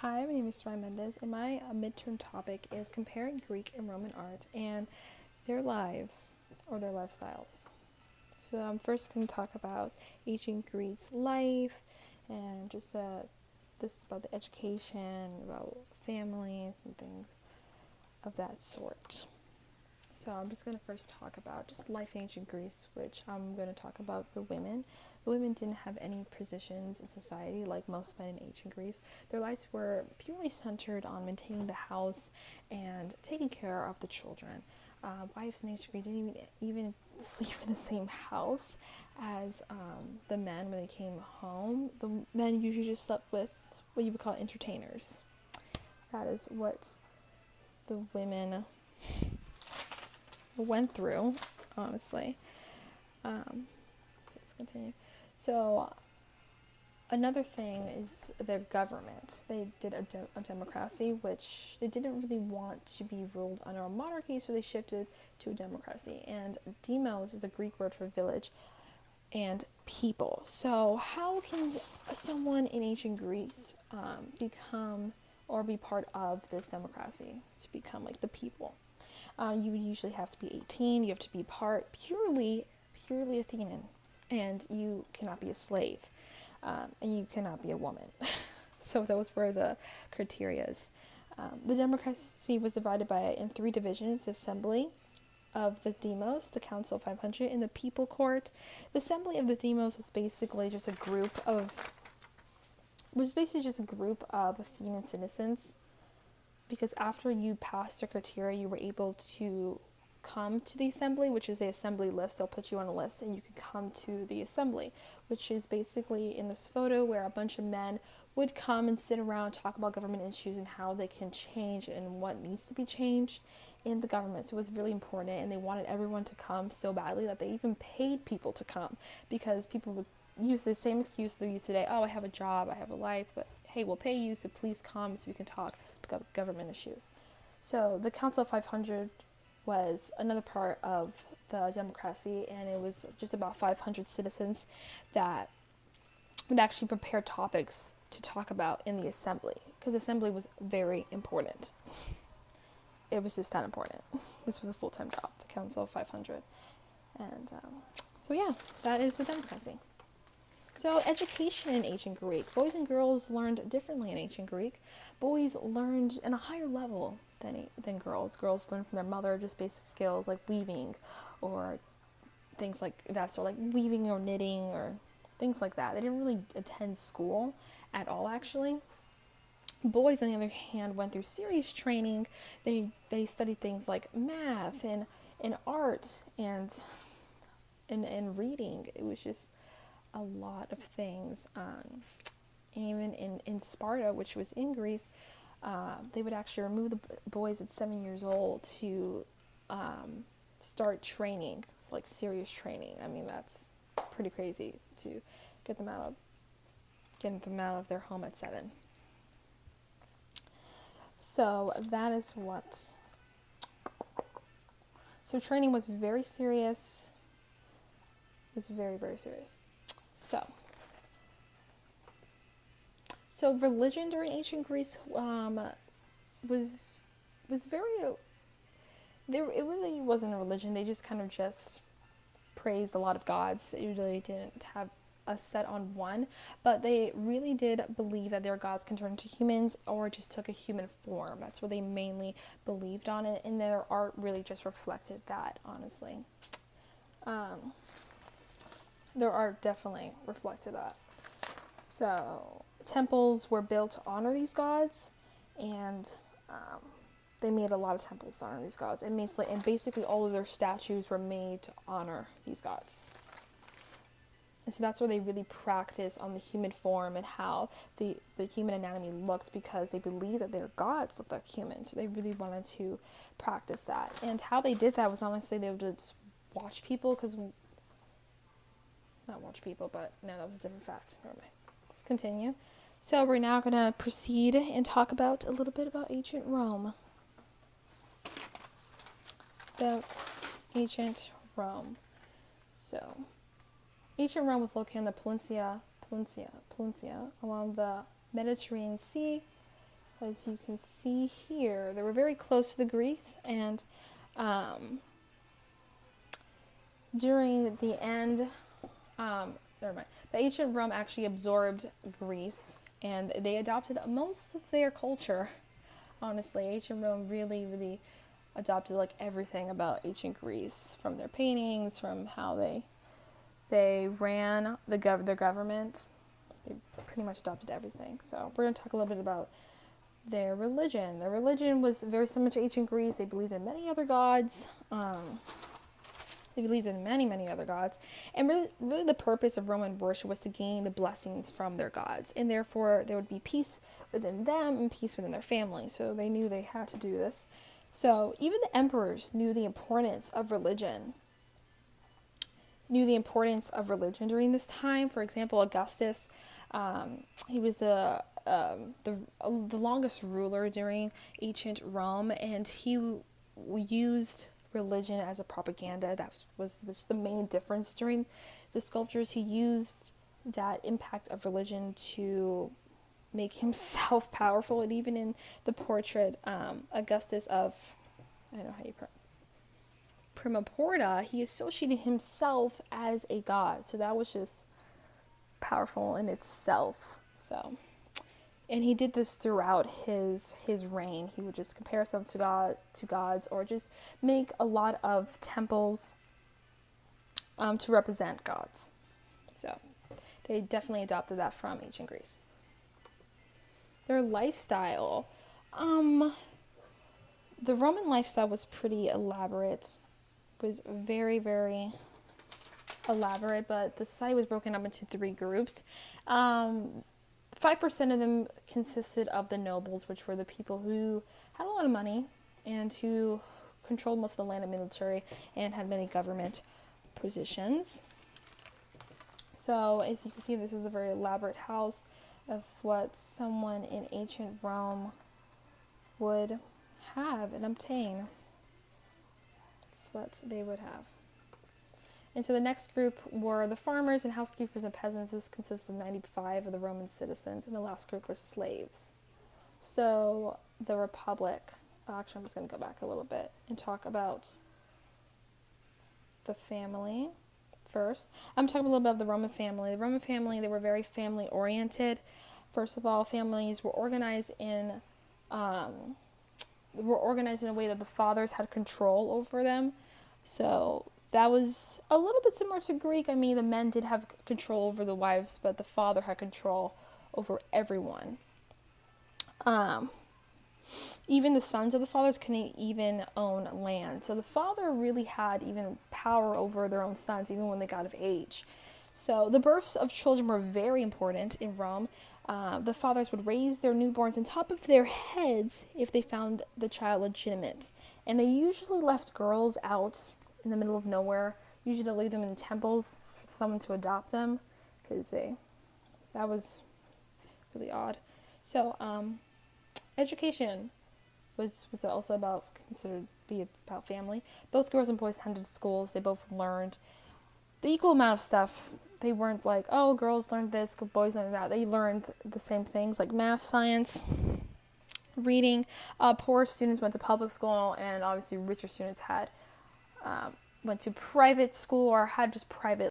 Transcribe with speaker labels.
Speaker 1: Hi, my name is Ryan Mendez, and my midterm topic is comparing Greek and Roman art and their lives or their lifestyles. So I'm first going to talk about ancient Greeks' life and just this about the education, about families and things of that sort. So I'm just going to first talk about just life in ancient Greece, which I'm going to talk about the women. The women didn't have any positions in society like most men in ancient Greece. Their lives were purely centered on maintaining the house and taking care of the children. Wives in ancient Greece didn't even sleep in the same house as the men when they came home. The men usually just slept with what you would call entertainers. That is what the women went through, honestly. So let's continue. So another thing is their government. They did a democracy, which they didn't really want to be ruled under a monarchy, so they shifted to a democracy. And demos is a Greek word for village and people. So how can someone in ancient Greece become or be part of this democracy to become like the people? You would usually have to be 18. You have to be purely Athenian, and you cannot be a slave, and you cannot be a woman. So those were the criterias. The democracy was divided in three divisions: the assembly of the demos, the council of 500, and the people court. The assembly of the demos was basically just a group of Athenian citizens, because after you passed the criteria, you were able to come to the assembly, which is the assembly list. They'll put you on a list and you can come to the assembly, which is basically in this photo where a bunch of men would come and sit around, talk about government issues and how they can change and what needs to be changed in the government. So it was really important, and they wanted everyone to come so badly that they even paid people to come, because people would use the same excuse they use today. Oh, I have a job, I have a life, but hey, we'll pay you, so please come so we can talk about government issues. So the Council of 500 was another part of the democracy, and it was just about 500 citizens that would actually prepare topics to talk about in the assembly, because the assembly was very important. It was just that important. This was a full-time job, the Council of 500. And so yeah, that is the democracy. So education in ancient Greek. Boys and girls learned differently in ancient Greek. Boys learned in a higher level than girls. Girls learned from their mother just basic skills like weaving or things like that, so like weaving or knitting or things like that. They didn't really attend school at all, actually. Boys, on the other hand, went through serious training. They studied things like math and art and reading. It was just a lot of things. Even in Sparta, which was in Greece, they would actually remove the boys at 7 years old to start training. It's like serious training. I mean, that's pretty crazy to get them out of their home at 7. So that is what. So training was very serious. It was very, very serious. So religion during ancient Greece was very. It really wasn't a religion. They just kind of just praised a lot of gods. They really didn't have a set on one, but they really did believe that their gods can turn into humans or just took a human form. That's what they mainly believed on it, and their art really just reflected that, honestly. Their art definitely reflected that. So temples were built to honor these gods, and they made a lot of temples to honor these gods, and basically all of their statues were made to honor these gods. And so that's where they really practiced on the human form and how the human anatomy looked, because they believed that their gods looked like humans. So they really wanted to practice that. And how they did that was, honestly, they would just watch people, not watch people, but no, that was a different fact. Never mind. Let's continue. So we're now going to proceed and talk about a little bit about ancient Rome. So ancient Rome was located on the Peninsula along the Mediterranean Sea. as you can see here, they were very close to the Greeks, and during the end, never mind. The ancient Rome actually absorbed Greece, and they adopted most of their culture. Honestly, ancient Rome really, really adopted like everything about ancient Greece, from their paintings, from how they ran their government. They pretty much adopted everything. So we're going to talk a little bit about their religion. Their religion was very similar to ancient Greece. They believed in many other gods. They believed in many, many other gods. And really the purpose of Roman worship was to gain the blessings from their gods. And therefore, there would be peace within them and peace within their family. So they knew they had to do this. So even the emperors knew the importance of religion. During this time. For example, Augustus, he was the longest ruler during ancient Rome, and he used religion as a propaganda. That was the main difference during the sculptures. He used that impact of religion to make himself powerful. And even in the portrait, Augustus of, I don't know how you Prima Porta, he associated himself as a god. So that was just powerful in itself. So, and he did this throughout his reign. He would just compare himself to gods, or just make a lot of temples to represent gods. So they definitely adopted that from ancient Greece. Their lifestyle, the Roman lifestyle was pretty elaborate. It was very, very elaborate, but the society was broken up into 3 groups. 5% of them consisted of the nobles, which were the people who had a lot of money and who controlled most of the land and military and had many government positions. So as you can see, this is a very elaborate house of what someone in ancient Rome would have and obtain. That's what they would have. And so the next group were the farmers and housekeepers and peasants. This consists of 95 of the Roman citizens, and the last group were slaves. So the Republic, actually I'm just going to go back a little bit and talk about the family first. I'm talking a little bit about the Roman family. The Roman family, they were very family oriented. First of all, families were organized in a way that the fathers had control over them. So that was a little bit similar to Greek. I mean, the men did have control over the wives, but the father had control over everyone. Even the sons of the fathers couldn't even own land. So the father really had even power over their own sons, even when they got of age. So the births of children were very important in Rome. The fathers would raise their newborns on top of their heads if they found the child legitimate. And they usually left girls out in the middle of nowhere. Usually leave them in temples for someone to adopt them, because that was really odd. So education was also considered to be about family. Both girls and boys attended schools. They both learned the equal amount of stuff. They weren't like, oh, girls learned this, boys learned that. They learned the same things, like math, science, reading. Poor students went to public school, and obviously richer students went to private school or had just private